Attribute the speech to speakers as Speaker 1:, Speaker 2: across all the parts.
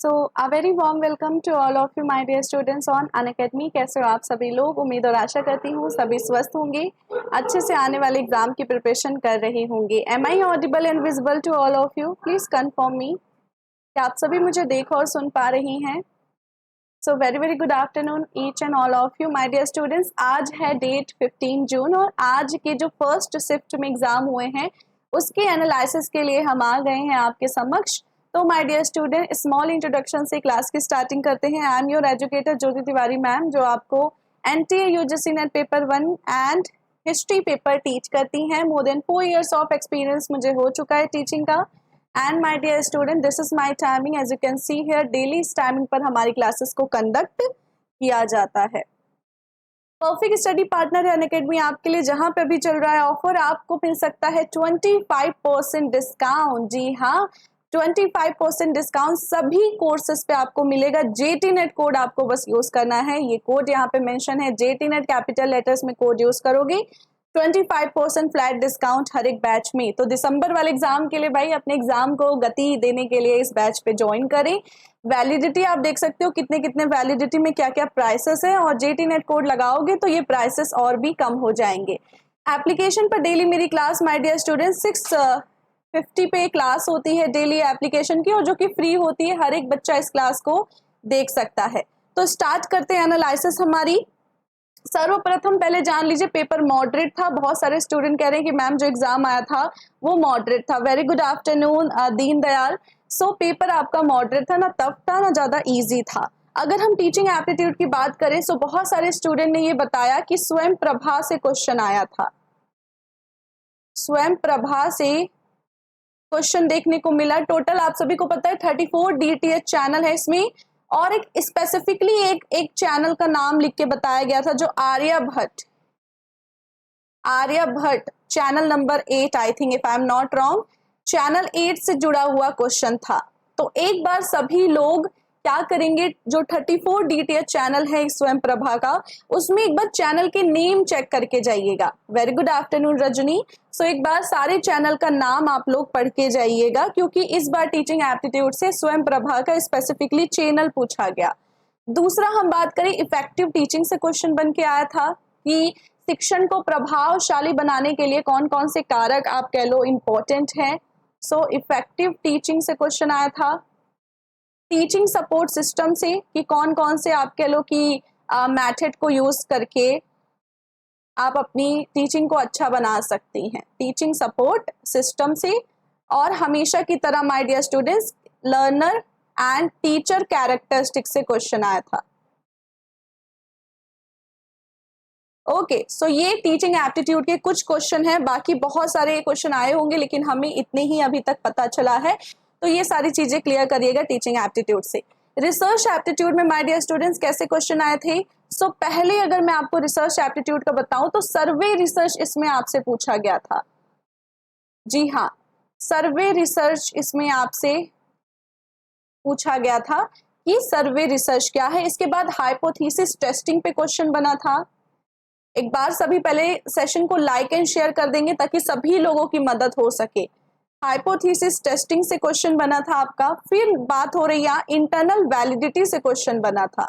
Speaker 1: So a very warm welcome to all of you my dear students on Unacademy. कैसे हो आप सभी लोग? उम्मीद और आशा करती हूँ सभी स्वस्थ होंगे, अच्छे से आने वाले एग्जाम की प्रिपरेशन कर रहे होंगे। Am I audible and visible to all of you? Please confirm me कि आप सभी मुझे देख और सुन पा रही हैं। So very very good afternoon each and all of you my dear students. आज है डेट 15 जून और आज के जो फर्स्ट शिफ्ट में एग्जाम हुए हैं उसके एनालिसिस के लिए हम आ गए हैं आपके समक्ष। तो my dear student, small introduction से क्लास की स्टार्टिंग करते हैं। I am your educator Jyoti Tiwari ma'am, जो आपको NTA UGC NET paper 1 and history paper teach करती हैं। More than 4 years of experience मुझे हो चुका है टीचिंग का। And my dear student, this is my timing. As you can see here, daily इस टाइमिंग पर हमारी क्लासेस को कंडक्ट किया जाता है। परफेक्ट स्टडी पार्टनर है अनअकैडमी आपके लिए, जहां पे भी चल रहा है ऑफर, आपको मिल सकता है 25% डिस्काउंट। जी हाँ, 25% डिस्काउंट सभी कोर्सेज पे आपको मिलेगा। जेटी नेट कोड आपको बस यूज करना है। ये कोड यहाँ पे मेंशन है, जेटी नेट कैपिटल लेटर्स में कोड यूज करोगे 25% फ्लैट डिस्काउंट हर एक बैच में। तो दिसंबर वाले एग्जाम के लिए भाई अपने एग्जाम को गति देने के लिए इस बैच पे ज्वाइन करें। वैलिडिटी आप देख सकते हो कितने कितने वैलिडिटी में क्या क्या प्राइसेस है, और जेटी नेट कोड लगाओगे तो ये प्राइसेस और भी कम हो जाएंगे। एप्लीकेशन पर डेली मेरी क्लास माय डियर स्टूडेंट 650 पे क्लास होती है डेली एप्लीकेशन की, और जो कि फ्री होती है। हर एक बच्चा इस क्लास को देख सकता है। तो स्टार्ट करते हैं एनालिसिस हमारी। सर्वप्रथम पहले जान लीजिए, पेपर मॉडरेट था। बहुत सारे स्टूडेंट कह रहे हैं कि मैम जो एग्जाम आया था वो मॉडरेट था। Very good afternoon Deen Dayal. So paper आपका मॉडरेट था, ना टफ था ना ज्यादा इजी था। अगर हम टीचिंग एप्टीट्यूड की बात करें तो बहुत सारे स्टूडेंट ने ये बताया कि स्वयं प्रभा से क्वेश्चन आया था। स्वयं प्रभा से क्वेश्चन देखने को मिला। टोटल आप सभी को पता है 34 डीटीएच चैनल है इसमें, और एक स्पेसिफिकली एक चैनल का नाम लिख के बताया गया था जो Aryabhatta channel number 8, I think if I am not wrong, channel 8 से जुड़ा हुआ क्वेश्चन था। तो एक बार सभी लोग क्या करेंगे, जो 34 डीटीएच चैनल है स्वयं प्रभा का, उसमें एक बार चैनल के नेम चेक करके जाइएगा। Very good afternoon Rajni. So एक बार सारे चैनल का नाम आप लोग पढ़ के जाइएगा, क्योंकि इस बार टीचिंग एप्टीट्यूड से स्वयं प्रभा का स्पेसिफिकली चैनल पूछा गया। दूसरा हम बात करें, इफेक्टिव टीचिंग से क्वेश्चन बन के आया था कि शिक्षण को प्रभावशाली बनाने के लिए कौन कौन से कारक आप कह लो इम्पोर्टेंट हैं। सो इफेक्टिव टीचिंग से क्वेश्चन आया था। टीचिंग सपोर्ट सिस्टम से कि कौन कौन से आप कह लो कि मेथड को यूज करके आप अपनी टीचिंग को अच्छा बना सकती हैं, टीचिंग सपोर्ट सिस्टम से। और हमेशा की तरह my dear students, learner and teacher characteristic से क्वेश्चन आया था। ओके, सो ये टीचिंग एप्टीट्यूड के कुछ क्वेश्चन हैं। बाकी बहुत सारे क्वेश्चन आए होंगे, लेकिन हमें इतने ही अभी तक पता चला है। तो ये सारी चीजें क्लियर करिएगा टीचिंग एप्टीट्यूड से। रिसर्च एप्टीट्यूड में माय डियर स्टूडेंट्स कैसे क्वेश्चन आए थे? सो पहले अगर मैं आपको रिसर्च एप्टीट्यूड का बताऊं तो सर्वे रिसर्च इसमें आपसे पूछा गया था। जी हाँ, सर्वे रिसर्च इसमें आपसे पूछा गया था कि सर्वे रिसर्च क्या है। इसके बाद हाइपोथेसिस टेस्टिंग पे क्वेश्चन बना था। एक बार सभी पहले सेशन को लाइक एंड शेयर कर देंगे ताकि सभी लोगों की मदद हो सके। हाइपोथेसिस टेस्टिंग से क्वेश्चन बना था आपका। फिर बात हो रही है इंटरनल वैलिडिटी से क्वेश्चन बना था।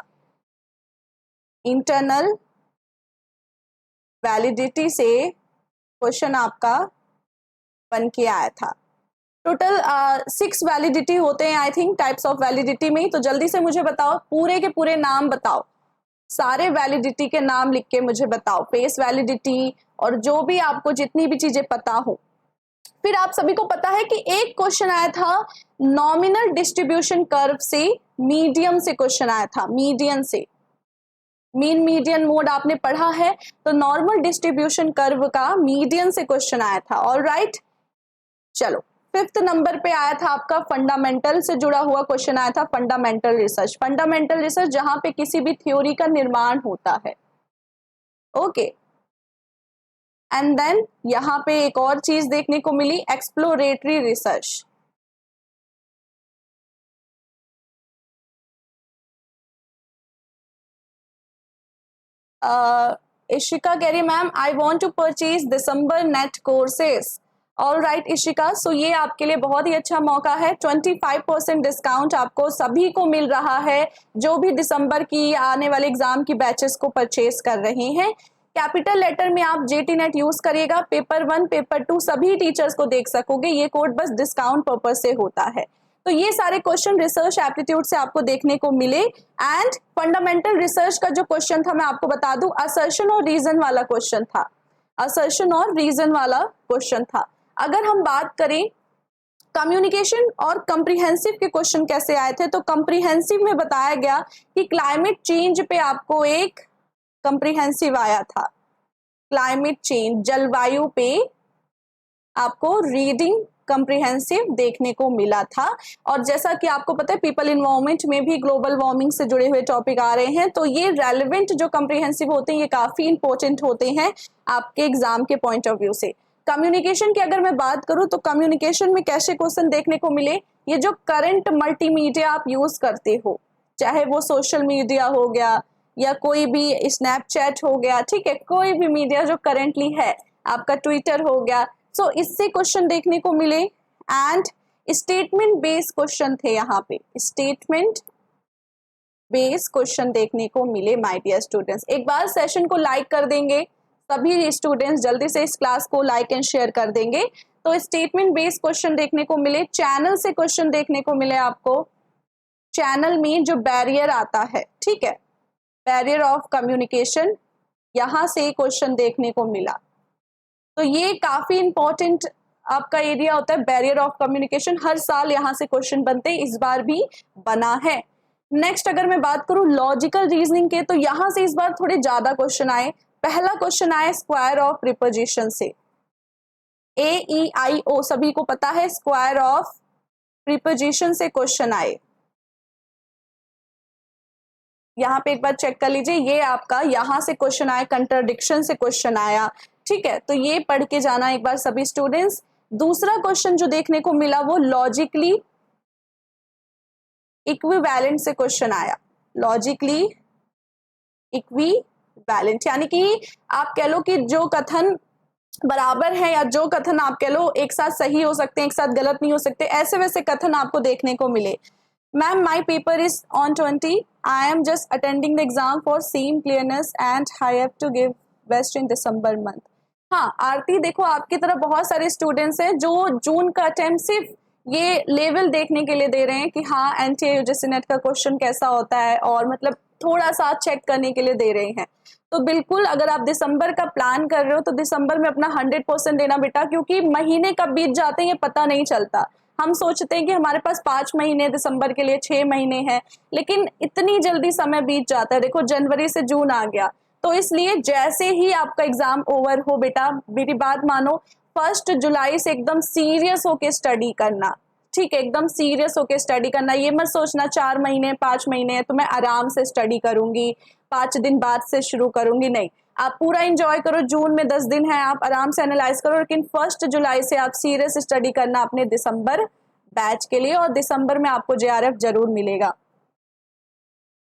Speaker 1: इंटरनल वैलिडिटी से क्वेश्चन आपका बन के आया था। टोटल 6 वैलिडिटी होते हैं I think, types of validity में। तो जल्दी से मुझे बताओ, पूरे के पूरे नाम बताओ, सारे वैलिडिटी के नाम लिख के मुझे बताओ, फेस वैलिडिटी और जो भी आपको जितनी भी चीजें पता हो। फिर आप सभी को पता है कि एक क्वेश्चन आया था नॉमिनल डिस्ट्रीब्यूशन कर्व से, मीडियम से क्वेश्चन आया था, मीडियन से। मीन मीडियन मोड आपने पढ़ा है, तो नॉर्मल डिस्ट्रीब्यूशन कर्व का मीडियन से क्वेश्चन आया था। ऑलराइट, चलो 5th नंबर पे आया था आपका फंडामेंटल से जुड़ा हुआ क्वेश्चन आया था। फंडामेंटल रिसर्च, फंडामेंटल रिसर्च जहां पे किसी भी थ्योरी का निर्माण होता है। ओके, एंड देन यहां पे एक और चीज देखने को मिली, एक्सप्लोरेटरी रिसर्च। इशिका कह रही ma'am, I want to purchase December NET courses. All right Ishika, so ये आपके लिए बहुत ही अच्छा मौका है। 25% डिस्काउंट आपको सभी को मिल रहा है जो भी दिसंबर की आने वाले एग्जाम की बैचेस को परचेज कर रहे हैं। कैपिटल लेटर में आप जेटी नेट यूज करिएगा, पेपर 1 पेपर 2 सभी टीचर्स को देख सकोगे। ये कोड बस डिस्काउंट पर्पज से होता है। तो ये सारे क्वेश्चन रिसर्च एप्टीट्यूड से आपको देखने को मिले। एंड फंडामेंटल रिसर्च का जो क्वेश्चन था मैं आपको बता दूं, असर्शन और रीजन वाला क्वेश्चन था, असर्शन और रीजन वाला क्वेश्चन था। अगर हम बात करें कम्युनिकेशन और कंप्रीहेंसिव के क्वेश्चन कैसे आए थे, तो कंप्रीहेंसिव में बताया गया कि क्लाइमेट चेंज पे आपको एक कंप्रीहेंसिव आया था, क्लाइमेट चेंज जलवायु पे आपको रीडिंग कंप्रीहेंसिव देखने को मिला था। और जैसा कि आपको पता है पीपल इन्वायरमेंट में भी ग्लोबल वार्मिंग से जुड़े हुए टॉपिक आ रहे हैं, तो ये रेलेवेंट जो कंप्रीहेंसिव होते हैं ये काफी इंपॉर्टेंट होते हैं आपके एग्जाम के पॉइंट ऑफ व्यू से। कम्युनिकेशन की अगर मैं बात करूं तो कम्युनिकेशन में कैसे क्वेश्चन देखने को मिले, ये जो करंट मल्टीमीडिया आप यूज करते हो, चाहे वो सोशल मीडिया हो गया या कोई भी स्नैपचैट हो गया, ठीक है, कोई भी मीडिया जो करेंटली है, आपका ट्विटर हो गया, सो इससे क्वेश्चन देखने को मिले। एंड स्टेटमेंट बेस्ड क्वेश्चन थे, यहाँ पे स्टेटमेंट बेस्ड क्वेश्चन देखने को मिले माय डियर स्टूडेंट्स। एक बार सेशन को लाइक कर देंगे सभी स्टूडेंट्स, जल्दी से इस क्लास को लाइक एंड शेयर कर देंगे। तो स्टेटमेंट बेस्ड क्वेश्चन देखने को मिले, चैनल से क्वेश्चन देखने को मिले आपको, चैनल में जो बैरियर आता है, ठीक है, बैरियर ऑफ कम्युनिकेशन, यहां से क्वेश्चन देखने को मिला। तो ये काफी इंपॉर्टेंट आपका एरिया होता है, बैरियर ऑफ कम्युनिकेशन, हर साल यहाँ से क्वेश्चन बनते हैं, इस बार भी बना है। नेक्स्ट अगर मैं बात करूं लॉजिकल रीजनिंग के, तो यहाँ से इस बार थोड़े ज्यादा क्वेश्चन आए। पहला क्वेश्चन आया स्क्वायर ऑफ प्रीपोजिशन से, AEIO सभी को पता है, स्क्वायर ऑफ प्रीपोजिशन से क्वेश्चन आए। यहाँ पे एक बार चेक कर लीजिए, ये आपका यहाँ से क्वेश्चन आया, कंट्राडिक्शन से क्वेश्चन आया, ठीक है, तो ये पढ़ के जाना एक बार सभी स्टूडेंट्स। दूसरा क्वेश्चन जो देखने को मिला वो लॉजिकली इक्विवेलेंट से क्वेश्चन आया, लॉजिकली इक्विवेलेंट, यानी कि आप कह लो कि जो कथन बराबर है या जो कथन आप कह लो एक साथ सही हो सकते हैं, एक साथ गलत नहीं हो सकते, ऐसे वैसे कथन आपको देखने को मिले। Ma'am my paper is on 20, I am just attending the exam for same clearness and I have to give best in December month. हाँ आरती, देखो आपकी तरह बहुत सारे स्टूडेंट्स हैं जो जून का अटेम्प्ट सिर्फ ये लेवल देखने के लिए दे रहे हैं कि हाँ NTA UGC नेट का क्वेश्चन कैसा होता है, और मतलब थोड़ा सा चेक करने के लिए दे रहे हैं। तो बिल्कुल अगर आप दिसंबर का प्लान कर रहे हो तो दिसंबर में अपना 100% देना बेटा, क्योंकि महीने कब बीत जाते हैं ये पता नहीं चलता। हम सोचते हैं कि हमारे पास 5 महीने दिसंबर के लिए, 6 महीने हैं, लेकिन इतनी जल्दी समय बीत जाता है। देखो जनवरी से जून आ गया, तो इसलिए जैसे ही आपका एग्जाम ओवर हो बेटा, मेरी बात मानो, 1 जुलाई से एकदम सीरियस होके स्टडी करना, ठीक है, एकदम सीरियस होके स्टडी करना। ये मत सोचना 4 महीने 5 महीने है तो मैं आराम से स्टडी करूंगी, 5 दिन बाद से शुरू करूंगी, नहीं, आप पूरा एंजॉय करो। जून में 10 दिन है, आप आराम से एनालाइज करो, लेकिन 1 जुलाई से आप सीरियस स्टडी करना अपने दिसंबर बैच के लिए, और दिसंबर में आपको JRF जरूर मिलेगा।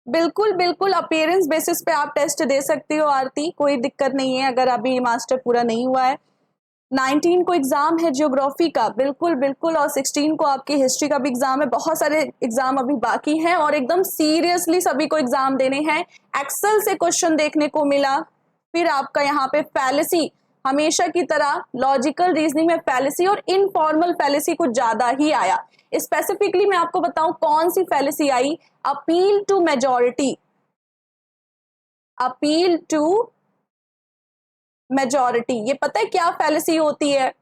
Speaker 1: बिल्कुल बिल्कुल अपीयरेंस बेसिस पे आप टेस्ट दे सकती हो आरती, कोई दिक्कत नहीं है अगर अभी मास्टर पूरा नहीं हुआ है। 19 को एग्जाम है ज्योग्राफी का, बिल्कुल बिल्कुल, और 16 को आपकी हिस्ट्री का भी एग्जाम है। बहुत सारे एग्जाम अभी बाकी हैं और एकदम सीरियसली सभी को एग्जाम देने हैं। एक्सेल से क्वेश्चन देखने को मिला, फिर आपका यहाँ पे फैलेसी, हमेशा की तरह लॉजिकल रीजनिंग में फैलेसी और इनफॉर्मल फैलेसी कुछ ज्यादा ही आया। स्पेसिफिकली मैं आपको बताऊं कौन सी फैलेसी आई, appeal to majority, appeal to majority. ये पता है क्या फैलेसी होती है?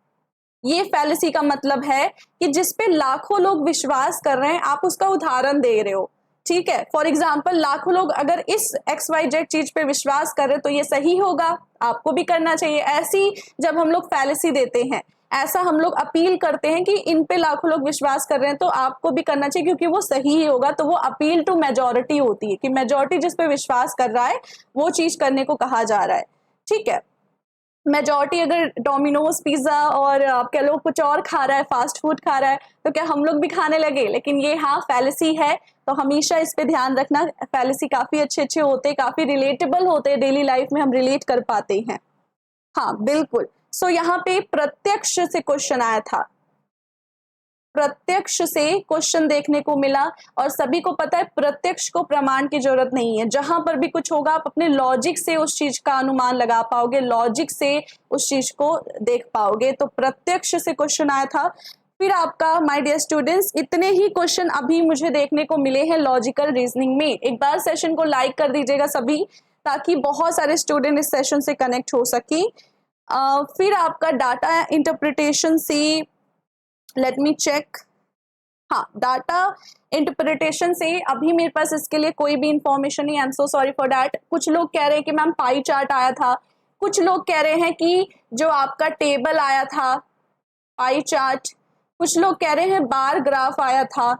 Speaker 1: ये फैलेसी का मतलब है कि जिसपे लाखों लोग विश्वास कर रहे हैं आप उसका उदाहरण दे रहे हो, ठीक है। फॉर एग्जाम्पल लाखों लोग अगर इस XYZ चीज पे विश्वास कर रहे हैं तो ये सही होगा, आपको भी करना चाहिए। ऐसी जब हम लोग फैलेसी देते हैं, ऐसा हम लोग अपील करते हैं कि इन पे लाखों लोग विश्वास कर रहे हैं तो आपको भी करना चाहिए क्योंकि वो सही ही होगा, तो वो अपील टू मेजॉरिटी होती है कि मेजॉरिटी जिस पे विश्वास कर रहा है वो चीज करने को कहा जा रहा है, ठीक है। मेजॉरिटी अगर डोमिनोज पिज्जा और आप कह लो कुछ और खा रहा है, फास्ट फूड खा रहा है, तो क्या हम लोग भी खाने लगे? लेकिन ये हाँ फैलेसी है, तो हमेशा इस पे ध्यान रखना। फैलेसी काफी अच्छे होते हैं, काफी रिलेटेबल होते हैं, डेली लाइफ में हम रिलेट कर पाते हैं। हाँ बिल्कुल, सो यहाँ पे प्रत्यक्ष से क्वेश्चन आया था, प्रत्यक्ष से क्वेश्चन देखने को मिला। और सभी को पता है प्रत्यक्ष को प्रमाण की जरूरत नहीं है, जहां पर भी कुछ होगा आप अपने लॉजिक से उस चीज का अनुमान लगा पाओगे, लॉजिक से उस चीज को देख पाओगे। तो प्रत्यक्ष से क्वेश्चन आया था। फिर आपका माय डियर स्टूडेंट्स इतने ही क्वेश्चन अभी मुझे देखने को मिले हैं लॉजिकल रीजनिंग में। एक बार सेशन को लाइक कर दीजिएगा सभी, ताकि बहुत सारे स्टूडेंट इस सेशन से कनेक्ट हो सके। फिर आपका डाटा इंटरप्रिटेशन से, लेट मी चेक, हाँ डाटा इंटरप्रिटेशन से अभी मेरे पास इसके लिए कोई भी इंफॉर्मेशन नहीं, I am so sorry for that. कुछ लोग कह रहे हैं कि मैम पाई चार्ट आया था, कुछ लोग कह रहे हैं कि जो आपका टेबल आया था पाई चार्ट, कुछ लोग कह रहे हैं बार ग्राफ आया था।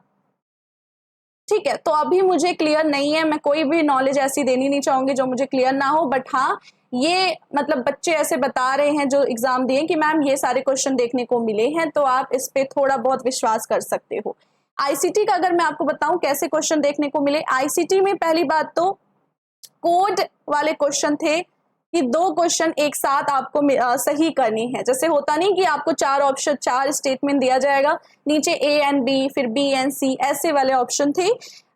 Speaker 1: ठीक है, तो अभी मुझे क्लियर नहीं है, मैं कोई भी नॉलेज ऐसी देनी नहीं चाहूंगी जो मुझे क्लियर ना हो। बट हाँ, ये मतलब बच्चे ऐसे बता रहे हैं जो एग्जाम दिए कि मैम ये सारे क्वेश्चन देखने को मिले हैं, तो आप इस पे थोड़ा बहुत विश्वास कर सकते हो। आईसीटी का अगर मैं आपको बताऊं कैसे क्वेश्चन देखने को मिले, आईसीटी में पहली बात तो कोड वाले क्वेश्चन थे कि 2 क्वेश्चन एक साथ आपको सही करनी है। जैसे होता नहीं कि आपको 4 ऑप्शन, 4 स्टेटमेंट दिया जाएगा, नीचे ए एंड बी, फिर बी एंड सी, ऐसे वाले ऑप्शन थे।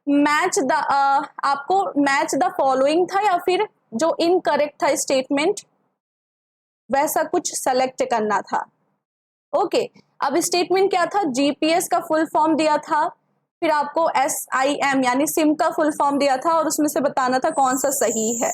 Speaker 1: मैच द आपको मैच द फॉलोइंग था, या फिर जो इनकरेक्ट था स्टेटमेंट वैसा कुछ सेलेक्ट करना था। ओके, अब स्टेटमेंट क्या था, जीपीएस का फुल फॉर्म दिया था, फिर आपको SIM यानी सिम का फुल फॉर्म दिया था, और उसमें से बताना था कौन सा सही है।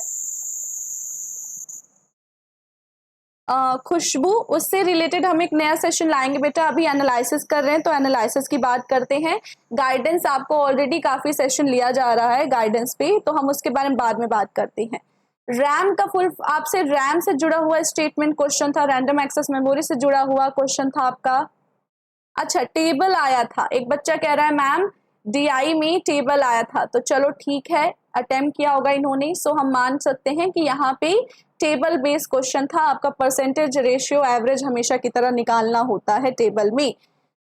Speaker 1: खुशबू, उससे रिलेटेड हम एक नया सेशन लाएंगे बेटा, अभी एनालिसिस कर रहे हैं तो एनालिसिस की बात करते हैं। गाइडेंस आपको ऑलरेडी काफी सेशन लिया जा रहा है गाइडेंस पे, तो हम उसके बारे में बाद में बात करते हैं। रैम का फुल, आपसे रैम से जुड़ा हुआ स्टेटमेंट क्वेश्चन था, रैंडम एक्सेस मेमोरी से जुड़ा हुआ क्वेश्चन था आपका। अच्छा, टेबल आया था, एक बच्चा कह रहा है मैम DI में टेबल आया था, तो चलो ठीक है, अटेम्प्ट किया होगा इन्होंने, सो हम मान सकते हैं कि यहाँ पे टेबल बेस्ड क्वेश्चन था। आपका परसेंटेज रेशियो एवरेज हमेशा की तरह निकालना होता है टेबल में।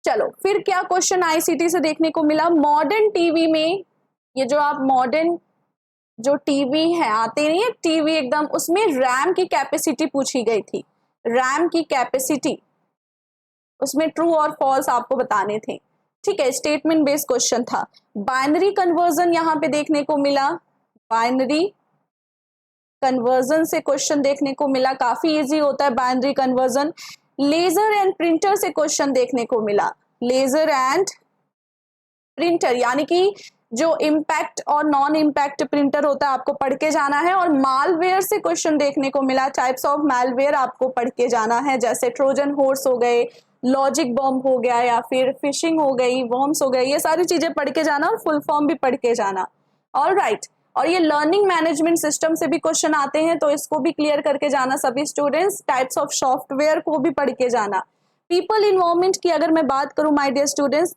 Speaker 1: चलो, फिर क्या क्वेश्चन आईसीटी से देखने को मिला, मॉडर्न टीवी में, ये जो आप मॉडर्न जो टीवी है आते नहीं है टीवी एकदम, उसमें रैम की कैपेसिटी पूछी गई थी, रैम की कैपेसिटी, उसमें ट्रू और फॉल्स आपको बताने थे। ठीक है, स्टेटमेंट बेस्ड क्वेश्चन था। बाइनरी कन्वर्जन यहाँ पे देखने को मिला, बाइनरी कन्वर्जन से क्वेश्चन देखने को मिला, काफी इजी होता है binary conversion. Laser and printer से क्वेश्चन देखने को मिला, लेजर एंड प्रिंटर यानी कि जो इम्पैक्ट और नॉन इम्पैक्ट प्रिंटर होता है आपको पढ़ के जाना है। और मालवेयर से क्वेश्चन देखने को मिला, टाइप्स ऑफ मालवेयर आपको पढ़ के जाना है, जैसे ट्रोजन हॉर्स हो गए, लॉजिक बॉम्ब हो गया, या फिर फिशिंग हो गई, वॉर्म्स हो गए, ये सारी चीजें पढ़ के जाना और फुल फॉर्म भी पढ़ के जाना। ऑलराइट, और ये लर्निंग मैनेजमेंट सिस्टम से भी क्वेश्चन आते हैं, तो इसको भी क्लियर करके जाना सभी स्टूडेंट्स। टाइप्स ऑफ सॉफ्टवेयर को भी पढ़ के जाना। पीपल इन्वायरमेंट की अगर मैं बात करूं माय डियर स्टूडेंट्स,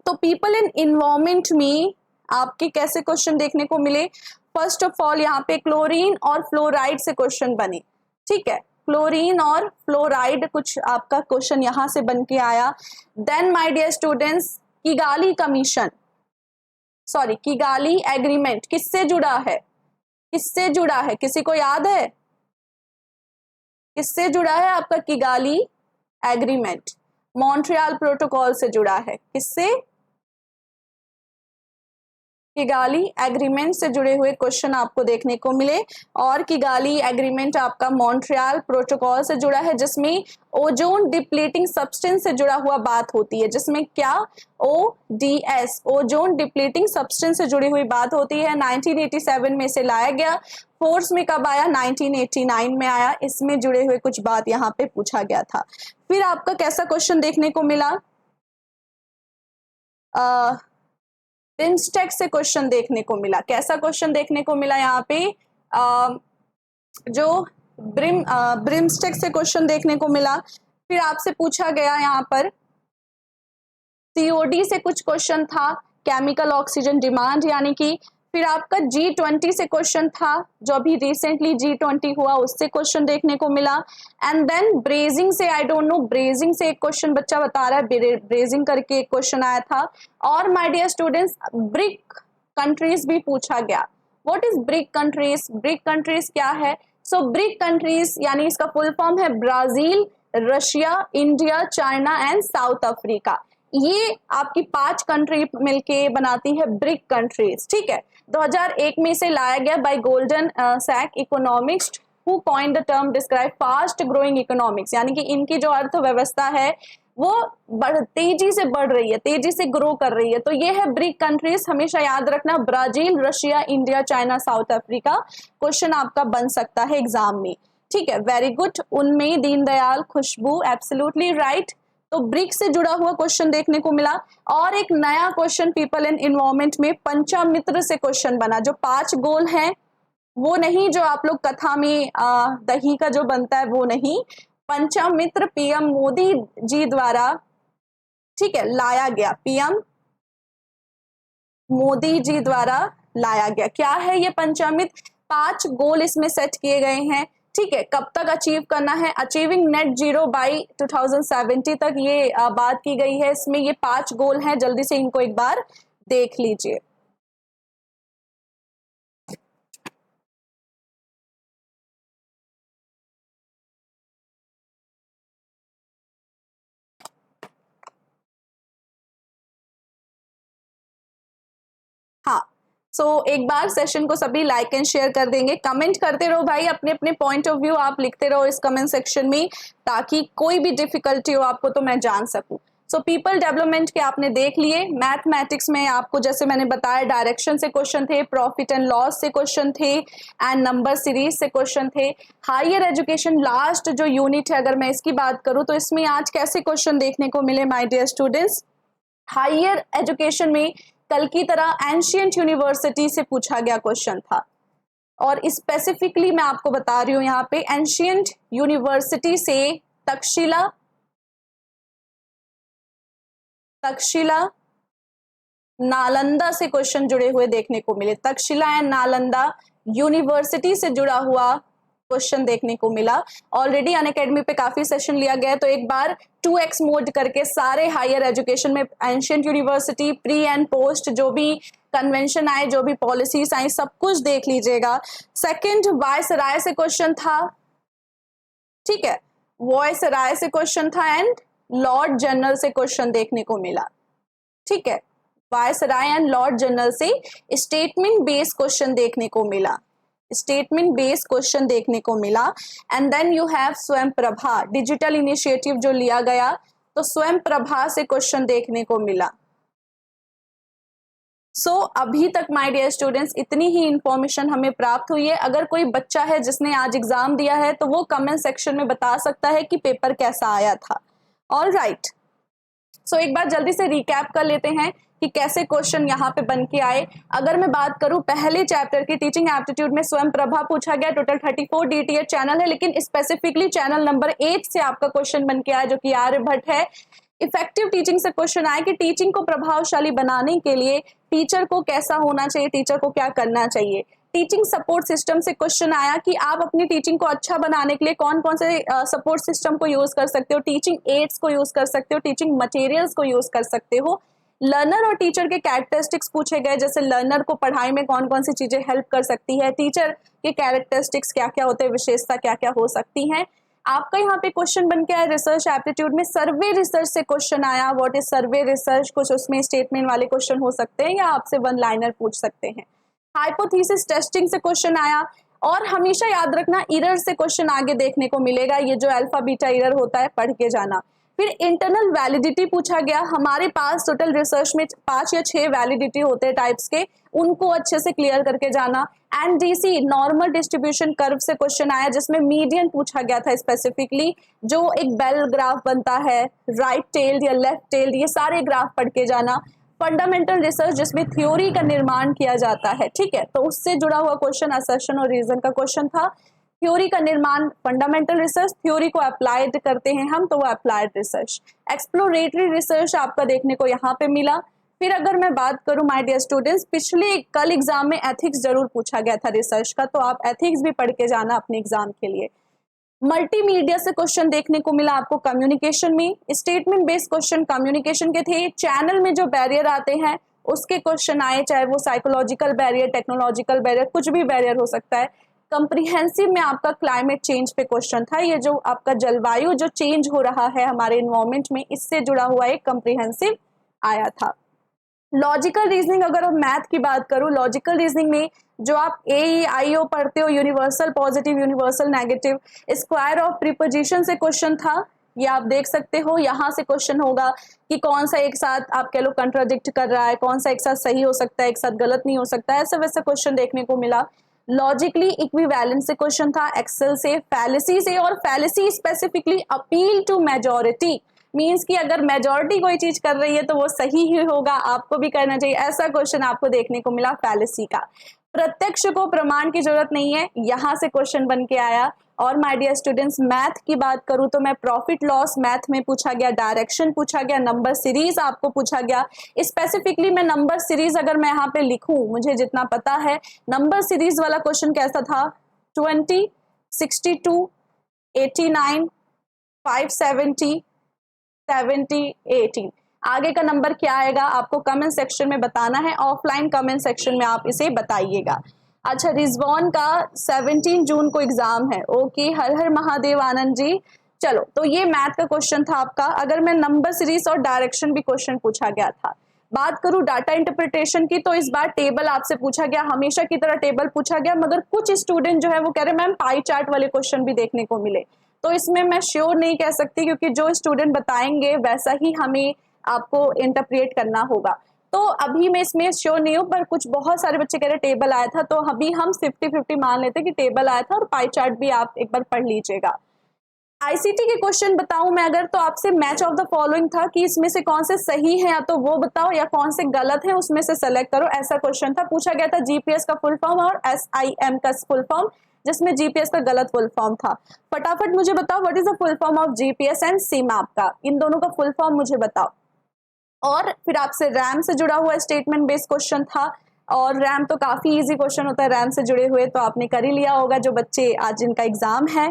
Speaker 1: तो पीपल इन इन्वायरमेंट में आपके कैसे क्वेश्चन देखने को मिले, फर्स्ट ऑफ ऑल यहाँ पे क्लोरीन और फ्लोराइड से क्वेश्चन बने। ठीक है, क्लोरीन और फ्लोराइड कुछ आपका क्वेश्चन यहां से बन के आया। Then my dear students, Kigali commission, sorry Kigali agreement किससे जुड़ा है, किससे जुड़ा है, किसी को याद है किससे जुड़ा है आपका किगाली एग्रीमेंट? मॉन्ट्रियल प्रोटोकॉल से जुड़ा है। किससे? किगाली एग्रीमेंट से जुड़े हुए क्वेश्चन आपको देखने को मिले। और किगाली एग्रीमेंट आपका मॉन्ट्रियल प्रोटोकॉल से जुड़ा है, जिसमें ओजोन डिप्लीटिंग सब्सटेंस से जुड़ा हुआ बात होती है, जिसमें क्या ODS ओजोन डिप्लीटिंग सब्सटेंस से जुड़ी हुई बात होती है। 1987 में इसे लाया गया, फोर्स में कब आया? 1989 में आया। इसमें जुड़े हुए कुछ बात यहाँ पे पूछा गया था। फिर आपका कैसा क्वेश्चन देखने को मिला? बिम्स्टेक से क्वेश्चन देखने को मिला। कैसा क्वेश्चन देखने को मिला यहाँ पे? जो ब्रिम्स्टेक से क्वेश्चन देखने को मिला। फिर आपसे पूछा गया यहाँ पर COD से कुछ क्वेश्चन था, केमिकल ऑक्सीजन डिमांड यानी कि। फिर आपका G20 से क्वेश्चन था, जो अभी रिसेंटली G20 हुआ, उससे क्वेश्चन देखने को मिला। एंड देन ब्रेजिंग से, आई डोंट नो, ब्रेजिंग से एक क्वेश्चन बच्चा बता रहा है, ब्रेजिंग करके एक क्वेश्चन आया था। और my dear students, BRIC countries भी पूछा गया। What is BRIC countries? BRIC countries क्या है? सो ब्रिक कंट्रीज यानी इसका फुल फॉर्म है Brazil, Russia, India, China and South Africa. ये आपकी 5 कंट्री मिलके बनाती है ब्रिक कंट्रीज, ठीक है। 2001 में इसे लाया गया by Goldman Sachs economics who coined the term describe fast growing economics, यानी कि इनकी जो अर्थव्यवस्था है वो तेजी से बढ़ रही है, तेजी से ग्रो कर रही है। तो ये है ब्रिक कंट्रीज, हमेशा याद रखना, Brazil, Russia, India, China, south Africa. Question आपका बन सकता है एग्जाम में, ठीक है। Very good. उनमें दीनदयाल, खुशबू, एब्सोल्युटली राइट। तो ब्रिक्स से जुड़ा हुआ क्वेश्चन देखने को मिला। और एक नया क्वेश्चन पीपल एंड एनवायरमेंट में पंचामित्र से क्वेश्चन बना। जो 5 गोल हैं वो नहीं, जो आप लोग कथा में दही का जो बनता है वो नहीं, पंचामित्र पीएम मोदी जी द्वारा, ठीक है, लाया गया, पीएम मोदी जी द्वारा लाया गया। क्या है ये पंचामित्र? 5 गोल इसमें सेट किए गए हैं, ठीक है। कब तक अचीव करना है? अचीविंग नेट जीरो बाई 2070 तक ये बात की गई है। इसमें ये 5 गोल हैं, जल्दी से इनको एक बार देख लीजिए। हाँ, सो एक बार सेशन को सभी लाइक एंड शेयर कर देंगे, कमेंट करते रहो भाई, अपने अपने पॉइंट ऑफ व्यू आप लिखते रहो इस कमेंट सेक्शन में, ताकि कोई भी डिफिकल्टी हो आपको तो मैं जान सकूं। सो पीपल डेवलपमेंट के आपने देख लिए। मैथमेटिक्स में आपको जैसे मैंने बताया डायरेक्शन से क्वेश्चन थे, प्रॉफिट एंड लॉस से क्वेश्चन थे, एंड नंबर सीरीज से क्वेश्चन थे। हायर एजुकेशन लास्ट जो यूनिट है, अगर मैं इसकी बात करूं तो इसमें आज कैसे क्वेश्चन देखने को मिले my dear students. Higher education में कल की तरह एंशियंट यूनिवर्सिटी से पूछा गया क्वेश्चन था, और स्पेसिफिकली मैं आपको बता रही हूं यहाँ पे एंशियंट यूनिवर्सिटी से तक्षशिला, नालंदा से क्वेश्चन जुड़े हुए देखने को मिले। तक्षशिला एंड नालंदा यूनिवर्सिटी से जुड़ा हुआ क्वेश्चन देखने को मिला। ऑलरेडी अनअकैडमी पे काफी सेशन लिया गया है, तो एक बार 2x मोड करके सारे हायर एजुकेशन में ancient university, pre and post, जो भी कन्वेंशन आए, जो भी पॉलिसीज आई, सब कुछ देख लीजिएगा। सेकंड वायसराय से क्वेश्चन था, ठीक है, वायसराय से क्वेश्चन था, एंड लॉर्ड जनरल से क्वेश्चन देखने को मिला, ठीक है। वायसराय एंड लॉर्ड जनरल से स्टेटमेंट बेस्ड क्वेश्चन देखने को मिला, स्टेटमेंट बेस्ड क्वेश्चन देखने को मिला। एंड देन यू हैव स्वयं प्रभा, डिजिटल इनिशिएटिव जो लिया गया, तो स्वयं प्रभा से क्वेश्चन देखने को मिला। सो अभी तक माय डियर स्टूडेंट्स इतनी ही इंफॉर्मेशन हमें प्राप्त हुई है। अगर कोई बच्चा है जिसने आज एग्जाम दिया है तो वो कमेंट सेक्शन में बता सकता है कि पेपर कैसा आया था। ऑल राइट, सो एक बार जल्दी से रिकैप कर लेते हैं कि कैसे क्वेश्चन यहाँ पे बन के आए। अगर मैं बात करूं पहले चैप्टर की टीचिंग एप्टीट्यूड में स्वयं प्रभा पूछा गया, टोटल 34 DTH चैनल है, लेकिन स्पेसिफिकली चैनल नंबर 8 से आपका क्वेश्चन बन के आया जो कि आर्यभट्ट है। इफेक्टिव टीचिंग से क्वेश्चन आया कि टीचिंग को प्रभावशाली बनाने के लिए टीचर को कैसा होना चाहिए, टीचर को क्या करना चाहिए। टीचिंग सपोर्ट सिस्टम से क्वेश्चन आया कि आप अपनी टीचिंग को अच्छा बनाने के लिए कौन कौन से सपोर्ट सिस्टम को यूज कर सकते हो, टीचिंग एड्स को यूज कर सकते हो, टीचिंग मटेरियल्स को यूज कर सकते हो। लर्नर और टीचर के कैरेक्टरिस्टिक्स पूछे गए, जैसे लर्नर को पढ़ाई में कौन कौन सी चीजें हेल्प कर सकती है, टीचर के कैरेक्टरिस्टिक्स क्या क्या होते हैं, विशेषता क्या क्या हो सकती हैं। आपका यहाँ पे क्वेश्चन बन के आया रिसर्च एप्टीट्यूड में सर्वे रिसर्च से क्वेश्चन आया। व्हाट इज सर्वे रिसर्च, कुछ उसमें स्टेटमेंट वाले क्वेश्चन हो सकते हैं या आपसे वन लाइनर पूछ सकते हैं। हाइपोथेसिस टेस्टिंग से क्वेश्चन आया, और हमेशा याद रखना एरर से क्वेश्चन आगे देखने को मिलेगा, ये जो अल्फा बीटा एरर होता है पढ़ के जाना। फिर इंटरनल वैलिडिटी पूछा गया। हमारे पास टोटल रिसर्च में 5 या 6 वैलिडिटी होते हैं टाइप्स के, उनको अच्छे से क्लियर करके जाना। एनडीसी नॉर्मल डिस्ट्रीब्यूशन कर्व से क्वेश्चन आया, जिसमें मीडियन पूछा गया था स्पेसिफिकली, जो एक बेल ग्राफ बनता है, राइट टेल्ड या लेफ्ट टेल्ड, ये सारे ग्राफ पढ़ के जाना। फंडामेंटल रिसर्च जिसमें थ्योरी का निर्माण किया जाता है, ठीक है, तो उससे जुड़ा हुआ क्वेश्चन असर्शन और रीजन का क्वेश्चन था। थ्योरी का निर्माण फंडामेंटल रिसर्च, थ्योरी को अप्लाइड करते हैं हम तो वो अप्लाइड रिसर्च। एक्सप्लोरेटरी रिसर्च आपका देखने को यहाँ पे मिला। फिर अगर मैं बात करूं माय डियर स्टूडेंट्स, पिछले कल एग्जाम में एथिक्स जरूर पूछा गया था रिसर्च का, तो आप एथिक्स भी पढ़ के जाना अपने एग्जाम के लिए। मल्टीमीडिया से क्वेश्चन देखने को मिला आपको कम्युनिकेशन में। स्टेटमेंट बेस्ड क्वेश्चन कम्युनिकेशन के थे। चैनल में जो बैरियर आते हैं उसके क्वेश्चन आए, चाहे वो साइकोलॉजिकल बैरियर, टेक्नोलॉजिकल बैरियर, कुछ भी बैरियर हो सकता है। कंप्रिहेंसिव में आपका क्लाइमेट चेंज पे क्वेश्चन था। ये जो आपका जलवायु जो चेंज हो रहा है हमारे इन्वायरमेंट में, इससे जुड़ा हुआ एक कंप्रिहेंसिव आया था। लॉजिकल रीजनिंग, अगर हम मैथ की बात करूं, लॉजिकल रीजनिंग में जो आप AEIO पढ़ते हो, universal positive, universal negative, square of preposition से क्वेश्चन था। ये आप देख सकते हो, यहाँ से क्वेश्चन होगा कि कौन सा एक साथ आप कह लो कंट्राडिक्ट कर रहा है, कौन सा एक साथ सही हो सकता है, एक साथ गलत नहीं हो सकता है, ऐसा वैसा क्वेश्चन देखने को मिला। लॉजिकली इक्विवेलेंट से क्वेश्चन था, एक्सेल से, फैलेसी से, और fallacy specifically appeal to majority, means कि अगर मेजॉरिटी कोई चीज कर रही है तो वो सही ही होगा, आपको भी करना चाहिए, ऐसा क्वेश्चन आपको देखने को मिला फैलेसी का। प्रत्यक्ष को प्रमाण की जरूरत नहीं है, यहां से क्वेश्चन बन के आया। और माय डियर स्टूडेंट्स, मैथ की बात करूं तो मैं प्रॉफिट लॉस मैथ में पूछा गया, डायरेक्शन पूछा गया, नंबर सीरीज आपको पूछा गया। स्पेसिफिकली मैं नंबर सीरीज अगर मैं यहाँ पे लिखूं, मुझे जितना पता है नंबर सीरीज वाला क्वेश्चन कैसा था, 20, 62, 89, 570, 70, 18। आगे का नंबर क्या आएगा आपको कमेंट सेक्शन में बताना है, ऑफलाइन कमेंट सेक्शन में आप इसे बताइएगा। अच्छा, रिजवान का 17 जून को एग्जाम है, ओके, हर हर महादेव आनंद जी। चलो, तो ये मैथ का क्वेश्चन था आपका। अगर मैं नंबर सीरीज और डायरेक्शन भी क्वेश्चन पूछा गया था। बात करूं डाटा इंटरप्रिटेशन की, तो इस बार टेबल आपसे पूछा गया, हमेशा की तरह टेबल पूछा गया, मगर कुछ स्टूडेंट जो है वो कह रहे मैम पाई चार्ट वाले क्वेश्चन भी देखने को मिले। तो इसमें मैं श्योर नहीं कह सकती, क्योंकि जो स्टूडेंट बताएंगे वैसा ही हमें आपको इंटरप्रेट करना होगा। तो अभी मैं इसमें श्योर नहीं हूँ, पर कुछ बहुत सारे बच्चे कह रहे टेबल आया था, तो अभी हम 50-50 मान लेते कि टेबल आया था, और पाई चार्ट भी आप एक बार पढ़ लीजिएगा। आईसीटी के क्वेश्चन बताऊं मैं अगर, तो आपसे मैच ऑफ द फॉलोइंग था कि इसमें से कौन से सही है, या तो वो बताओ, या कौन से गलत है उसमें से सेलेक्ट करो, ऐसा क्वेश्चन था। पूछा गया था जीपीएस का फुल फॉर्म और SIM का फुल फॉर्म, जिसमें जीपीएस का गलत फुल फॉर्म था। फटाफट मुझे बताओ what is the full form of GPS and CMAP का, इन दोनों का फुल फॉर्म मुझे बताओ। और फिर आपसे रैम से जुड़ा हुआ स्टेटमेंट बेस्ड क्वेश्चन था, और रैम तो काफी इजी क्वेश्चन होता है, रैम से जुड़े हुए तो आपने कर ही लिया होगा जो बच्चे आज जिनका एग्जाम है।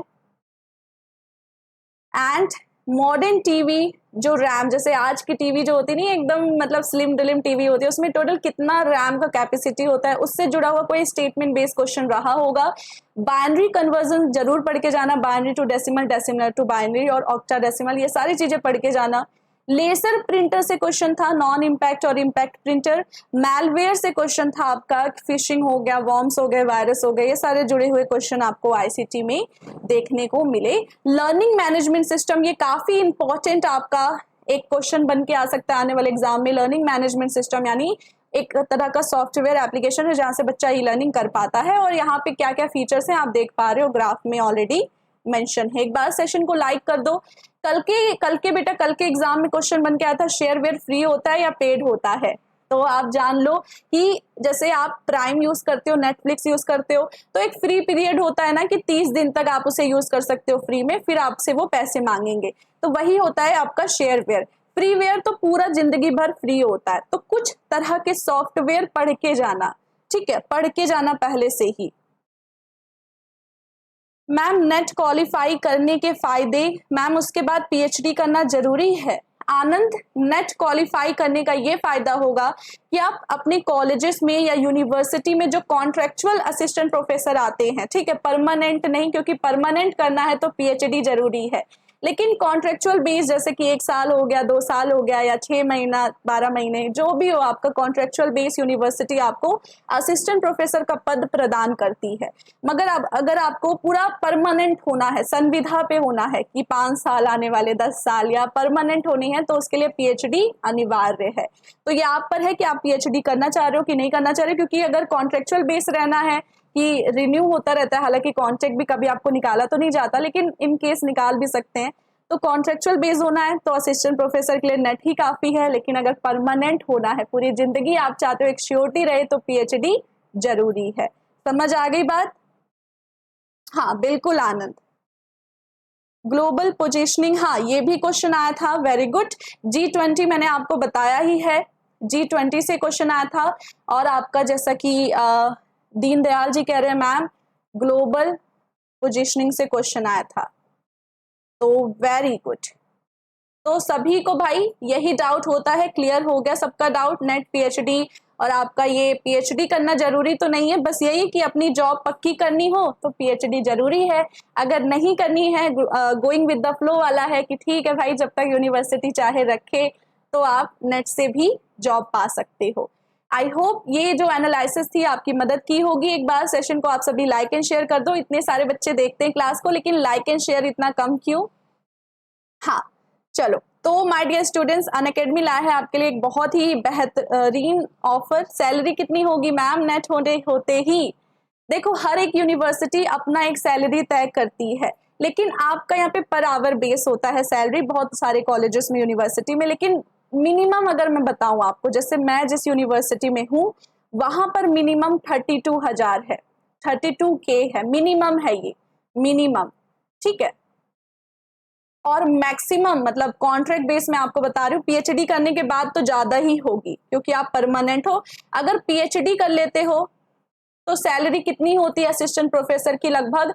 Speaker 1: एंड मॉडर्न टीवी जो रैम, जैसे आज की टीवी जो होती नहीं एकदम मतलब स्लिम डिलिम टीवी होती है, उसमें टोटल कितना रैम का कैपेसिटी होता है, उससे जुड़ा हुआ कोई स्टेटमेंट बेस्ड क्वेश्चन रहा होगा। बाइनरी कन्वर्जन जरूर पढ़ के जाना, binary to decimal, decimal to binary और ऑक्टा डेसिमल, ये सारी चीजें पढ़ के जाना। लेजर प्रिंटर से क्वेश्चन था, नॉन इम्पैक्ट और इम्पैक्ट प्रिंटर। मैलवेयर से क्वेश्चन था आपका, फिशिंग हो गया, वॉर्म्स हो गए, वायरस हो गए, ये सारे जुड़े हुए क्वेश्चन आपको आईसीटी में देखने को मिले। लर्निंग मैनेजमेंट सिस्टम, ये काफी इंपॉर्टेंट आपका एक क्वेश्चन बन के आ सकता है आने वाले एग्जाम में। लर्निंग मैनेजमेंट सिस्टम यानी एक तरह का सॉफ्टवेयर एप्लीकेशन है जहां से बच्चा ई लर्निंग कर पाता है, और यहाँ पे क्या क्या फीचर्स हैं आप देख पा रहे हो, ग्राफ में ऑलरेडी मेंशन है। एक बार सेशन को लाइक कर दो। कल के बेटा कल के एग्जाम में क्वेश्चन बन के आया था, शेयरवेयर फ्री होता है या पेड होता है, तो आप जान लो कि जैसे आप प्राइम यूज करते हो, नेटफ्लिक्स यूज करते हो, तो एक फ्री पीरियड होता है ना कि 30 दिन तक आप उसे यूज कर सकते हो फ्री में, फिर आपसे वो पैसे मांगेंगे, तो वही होता है आपका शेयरवेयर। फ्रीवेयर तो पूरा जिंदगी भर फ्री होता है। तो कुछ तरह के सॉफ्टवेयर पढ़ के जाना, ठीक है, पढ़ के जाना पहले से ही। मैम नेट क्वालिफाई करने के फायदे, मैम उसके बाद पीएचडी करना जरूरी है। आनंद, नेट क्वालिफाई करने का ये फायदा होगा कि आप अपने कॉलेजेस में या यूनिवर्सिटी में जो कॉन्ट्रेक्चुअल असिस्टेंट प्रोफेसर आते हैं, ठीक है, परमानेंट नहीं, क्योंकि परमानेंट करना है तो पीएचडी जरूरी है, लेकिन कॉन्ट्रेक्चुअल बेस जैसे कि 1 साल हो गया, 2 साल हो गया, या 6 महीना, 12 महीने, जो भी हो आपका कॉन्ट्रेक्चुअल बेस, यूनिवर्सिटी आपको असिस्टेंट प्रोफेसर का पद प्रदान करती है। मगर अब अगर आपको पूरा परमानेंट होना है, संविदा पे होना है कि 5 साल आने वाले 10 साल या परमानेंट होनी है, तो उसके लिए पीएचडी अनिवार्य है। तो ये आप पर है कि आप पीएचडी करना चाह रहे हो कि नहीं करना चाह रहे हो, क्योंकि अगर कॉन्ट्रेक्चुअल बेस रहना है कि रिन्यू होता रहता है, हालांकि कॉन्ट्रैक्ट भी कभी आपको निकाला तो नहीं जाता, लेकिन इन केस निकाल भी सकते हैं, तो कॉन्ट्रेक्चुअल बेस होना है तो असिस्टेंट प्रोफेसर के लिए नेट ही काफी है। लेकिन अगर परमानेंट होना है, पूरी जिंदगी आप चाहते हो एक श्योरिटी रहे, तो पीएचडी जरूरी है। समझ आ गई बात? हाँ बिल्कुल आनंद। ग्लोबल पोजिशनिंग, हाँ ये भी क्वेश्चन आया था, वेरी गुड। G20 मैंने आपको बताया ही है, G20 से क्वेश्चन आया था। और आपका जैसा कि दीनदयाल जी कह रहे हैं मैम ग्लोबल पोजिशनिंग से क्वेश्चन आया था, तो वेरी गुड। तो सभी को भाई यही डाउट होता है, क्लियर हो गया सबका डाउट, नेट पीएचडी और आपका ये पीएचडी करना जरूरी तो नहीं है, बस यही कि अपनी जॉब पक्की करनी हो तो पीएचडी जरूरी है। अगर नहीं करनी है, गोइंग विद द फ्लो वाला है कि ठीक है भाई जब तक यूनिवर्सिटी चाहे रखे, तो आप नेट से भी जॉब पा सकते हो। आई होप ये जो एनालिसिस थी आपकी मदद की होगी। एक बार सेशन को आप सभी लाइक एंड शेयर कर दो, इतने सारे बच्चे देखते हैं क्लास को, लेकिन लाइक एंड शेयर इतना कम क्यों? हाँ चलो, तो माय डियर स्टूडेंट्स, अनअकैडमी लाया है आपके लिए एक बहुत ही बेहतरीन ऑफर। सैलरी कितनी होगी मैम नेट होते ही? देखो, हर एक यूनिवर्सिटी अपना एक सैलरी तय करती है, लेकिन आपका यहाँ पे पर आवर बेस होता है सैलरी बहुत सारे कॉलेजेस में, यूनिवर्सिटी में। लेकिन मिनिमम अगर मैं बताऊं आपको, जैसे मैं जिस यूनिवर्सिटी में हूँ वहां पर मिनिमम 32,000 है, 32K है, मिनिमम है ये, मिनिमम, ठीक है। और मैक्सिमम मतलब कॉन्ट्रैक्ट बेस में आपको बता रही हूँ, पीएचडी करने के बाद तो ज्यादा ही होगी क्योंकि आप परमानेंट हो। अगर पीएचडी कर लेते हो तो सैलरी कितनी होती है असिस्टेंट प्रोफेसर की? लगभग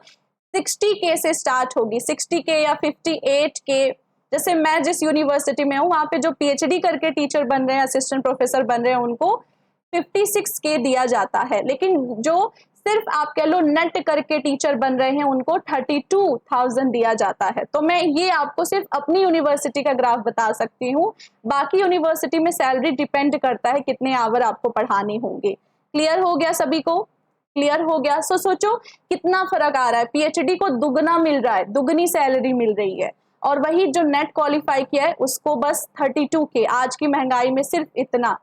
Speaker 1: 60K से स्टार्ट होगी, 60K या 58K। जैसे मैं जिस यूनिवर्सिटी में हूँ वहां पे जो पीएचडी करके टीचर बन रहे हैं, असिस्टेंट प्रोफेसर बन रहे हैं, उनको 56K दिया जाता है। लेकिन जो सिर्फ आप कह लो नेट करके टीचर बन रहे हैं उनको 32,000 दिया जाता है। तो मैं ये आपको सिर्फ अपनी यूनिवर्सिटी का ग्राफ बता सकती हूँ, बाकी यूनिवर्सिटी में सैलरी डिपेंड करता है कितने आवर आपको पढ़ाने होंगे। क्लियर हो गया सभी को? क्लियर हो गया? सोचो कितना फर्क आ रहा है, पीएचडी को दुगना मिल रहा है, दुगनी सैलरी मिल रही है, और वही जो नेट क्वालिफाई किया है उसको बस 32K, आज की महंगाई में सिर्फ इतना।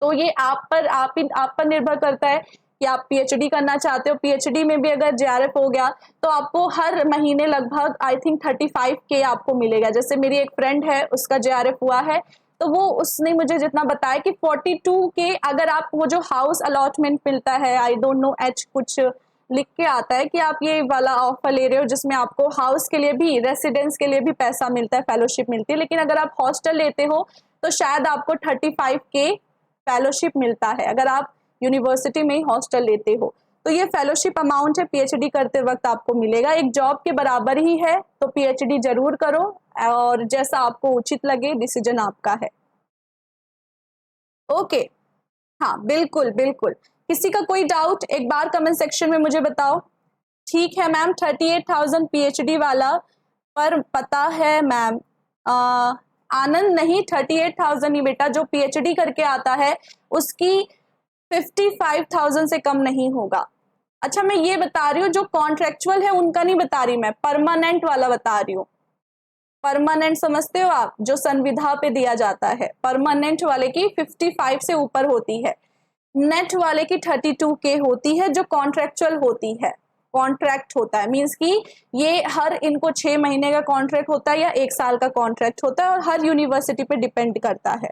Speaker 1: तो ये आप पर निर्भर करता है कि आप पीएचडी करना चाहते हो। पीएचडी में भी अगर जेआरएफ हो गया तो आपको हर महीने लगभग आई थिंक 35K आपको मिलेगा। जैसे मेरी एक फ्रेंड है, उसका जेआरएफ हुआ है, तो वो उसने मुझे जितना बताया कि 42K, अगर आप वो जो हाउस अलॉटमेंट मिलता है, आई डोंट नो एच कुछ लिख के आता है कि आप ये वाला ऑफर ले रहे हो जिसमें आपको हाउस के लिए भी, रेसिडेंस के लिए भी पैसा मिलता है, फेलोशिप मिलती है। लेकिन अगर आप हॉस्टल लेते हो तो शायद आपको 35K फेलोशिप मिलता है अगर आप यूनिवर्सिटी में ही हॉस्टल लेते हो। तो ये फेलोशिप अमाउंट है, पीएचडी करते वक्त आपको मिलेगा, एक जॉब के बराबर ही है। तो पीएचडी जरूर करो और जैसा आपको उचित लगे, डिसीजन आपका है। ओके, हाँ बिल्कुल बिल्कुल। किसी का कोई डाउट एक बार कमेंट सेक्शन में मुझे बताओ। ठीक है मैम, 38,000 पीएचडी वाला, पर पता है मैम आनंद नहीं, 38,000 ही बेटा, जो पीएचडी करके आता है उसकी 55,000 से कम नहीं होगा। अच्छा, मैं ये बता रही हूँ जो कॉन्ट्रेक्चुअल है उनका नहीं बता रही, मैं परमानेंट वाला बता रही हूँ। परमानेंट समझते हो आप, जो संविदा पे दिया जाता है, परमानेंट वाले की 55 से ऊपर होती है, नेट वाले की 32K होती है। जो कॉन्ट्रेक्चुअल होती है, कॉन्ट्रैक्ट होता है, मींस कि ये हर इनको 6 महीने का कॉन्ट्रैक्ट होता है या 1 साल का कॉन्ट्रैक्ट होता है, और हर यूनिवर्सिटी पे डिपेंड करता है।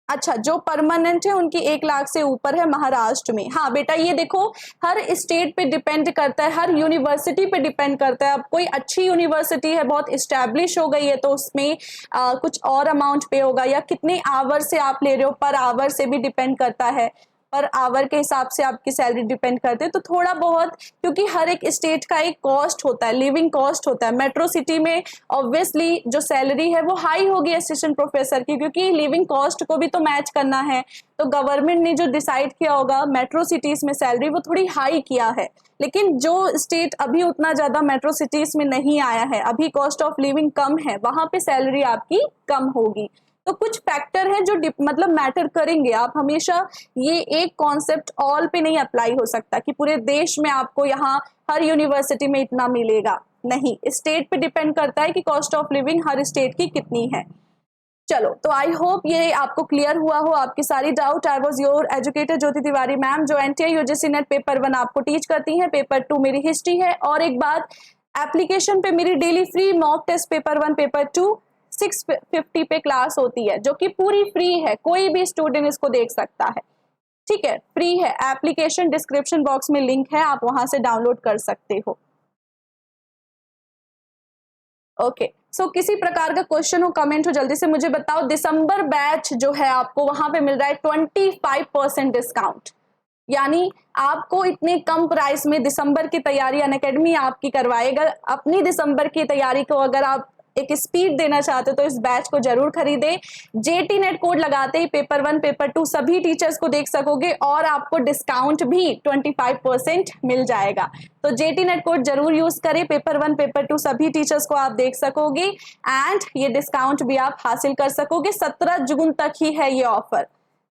Speaker 1: अच्छा, जो परमानेंट है उनकी 1 लाख से ऊपर है महाराष्ट्र में। हाँ बेटा, ये देखो हर स्टेट पे डिपेंड करता है, हर यूनिवर्सिटी पे डिपेंड करता है। अब कोई अच्छी यूनिवर्सिटी है, बहुत इस्टेब्लिश हो गई है, तो उसमें कुछ और अमाउंट पे होगा, या कितने आवर से आप ले रहे हो, पर आवर से भी डिपेंड करता है, पर आवर के हिसाब से आपकी सैलरी डिपेंड करती है। तो थोड़ा बहुत, क्योंकि हर एक स्टेट का एक कॉस्ट होता है, लिविंग कॉस्ट होता है। मेट्रो सिटी में ऑब्वियसली जो सैलरी है वो हाई होगी असिस्टेंट प्रोफेसर की, क्योंकि लिविंग कॉस्ट को भी तो मैच करना है। तो गवर्नमेंट ने जो डिसाइड किया होगा मेट्रो सिटीज में सैलरी, वो थोड़ी हाई किया है। लेकिन जो स्टेट अभी उतना ज्यादा मेट्रो सिटीज में नहीं आया है, अभी कॉस्ट ऑफ लिविंग कम है, वहां पे सैलरी आपकी कम होगी। तो कुछ फैक्टर है जो मतलब मैटर करेंगे। आप हमेशा ये एक कॉन्सेप्ट ऑल पे नहीं अप्लाई हो सकता कि पूरे देश में आपको यहाँ हर यूनिवर्सिटी में इतना मिलेगा, नहीं, स्टेट पे डिपेंड करता है कि cost of living her state की कितनी है। चलो, तो आई होप ये आपको क्लियर हुआ हो आपकी सारी doubt. I was your educator Jyoti Tiwari ma'am, जो एनटीए यूजीसी नेट पेपर 1 आपको टीच करती हैं, पेपर 2 मेरी हिस्ट्री है। और एक बात, एप्लीकेशन पे मेरी daily free mock test paper 1 paper 2 650 पे क्लास होती है, जो कि पूरी फ्री है, कोई भी स्टूडेंट इसको देख सकता है, ठीक है, फ्री है। एप्लीकेशन डिस्क्रिप्शन बॉक्स में लिंक है, आप वहां से डाउनलोड कर सकते हो। ओके, सो किसी प्रकार का क्वेश्चन हो, कमेंट हो, जल्दी से मुझे बताओ। दिसंबर बैच जो है आपको वहां पे मिल रहा है 25% डिस्काउंट, यानी आपको इतने कम प्राइस में दिसंबर की तैयारी अनअकैडमी आपकी करवाएगा। अपनी दिसंबर की तैयारी को अगर आप एक स्पीड देना चाहते हो तो इस बैच को जरूर खरीदे। जेटी नेट कोड लगाते ही पेपर 1 पेपर 2 सभी टीचर्स को देख सकोगे और आपको डिस्काउंट भी 25% मिल जाएगा। तो जेटी नेट कोड जरूर यूज करें, पेपर 1 पेपर 2 सभी टीचर्स को आप देख सकोगे एंड ये डिस्काउंट भी आप हासिल कर सकोगे। 17 जून तक ही है ये ऑफर,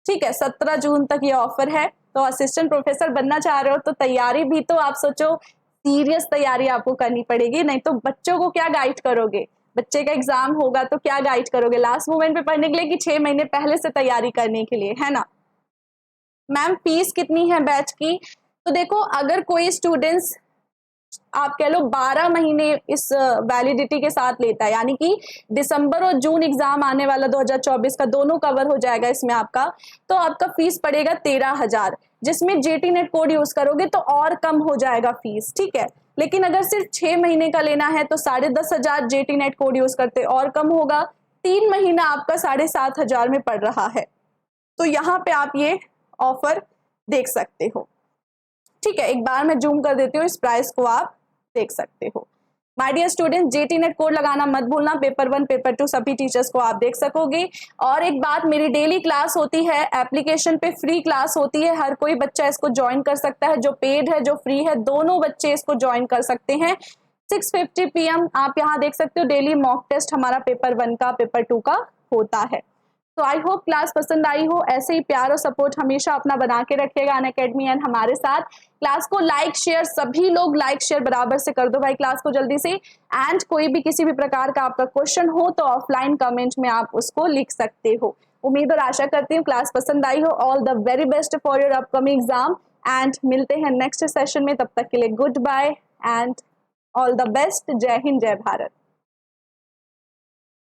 Speaker 1: ठीक है, 17 जून तक ये ऑफर है। तो असिस्टेंट प्रोफेसर बनना चाह रहे हो तो तैयारी भी तो आप सोचो, सीरियस तैयारी आपको करनी पड़ेगी, नहीं तो बच्चों को क्या गाइड करोगे, बच्चे का एग्जाम होगा तो क्या गाइड करोगे लास्ट मोमेंट पे पढ़ने के लिए कि 6 महीने पहले से तैयारी करने के लिए, है ना। मैम फीस कितनी है बैच की? तो देखो अगर कोई स्टूडेंट्स आप कह लो 12 महीने इस वैलिडिटी के साथ लेता है, यानी कि दिसंबर और जून एग्जाम आने वाला 2024 का दोनों कवर हो जाएगा इसमें आपका, तो आपका फीस पड़ेगा 13,000, जिसमें जेटी नेट कोड यूज करोगे तो और कम हो जाएगा फीस, ठीक है। लेकिन अगर सिर्फ 6 महीने का लेना है तो 10,500 जेटी नेट कोड यूज करते और कम होगा, 3 महीना आपका 7,500 में पड़ रहा है। तो यहाँ पे आप ये ऑफर देख सकते हो, ठीक है। एक बार मैं जूम कर देती हूँ, इस प्राइस को आप देख सकते हो। My dear student, JT NET code लगाना मत भूलना, पेपर 1 पेपर 2 सभी टीचर्स को आप देख सकोगे। और एक बात, मेरी डेली क्लास होती है, एप्लीकेशन पे फ्री क्लास होती है, हर कोई बच्चा इसको ज्वाइन कर सकता है, जो पेड है जो फ्री है दोनों बच्चे इसको ज्वाइन कर सकते हैं। 6:50 PM आप यहाँ देख सकते हो, डेली मॉक टेस्ट हमारा पेपर 1 का पेपर 2 का होता है। तो आई होप क्लास पसंद आई हो, ऐसे ही प्यार और सपोर्ट हमेशा अपना बना के रखिएगा अनअकैडमी एंड हमारे साथ। क्लास को लाइक शेयर, सभी लोग लाइक शेयर बराबर से कर दो भाई क्लास को जल्दी से। एंड कोई भी किसी भी प्रकार का आपका क्वेश्चन हो तो ऑफलाइन कमेंट में आप उसको लिख सकते हो। उम्मीद और आशा करती हूँ क्लास पसंद आई हो। All the very best for your upcoming exam and मिलते हैं नेक्स्ट सेशन में, तब तक के लिए good bye and all the best. जय हिंद, जय भारत।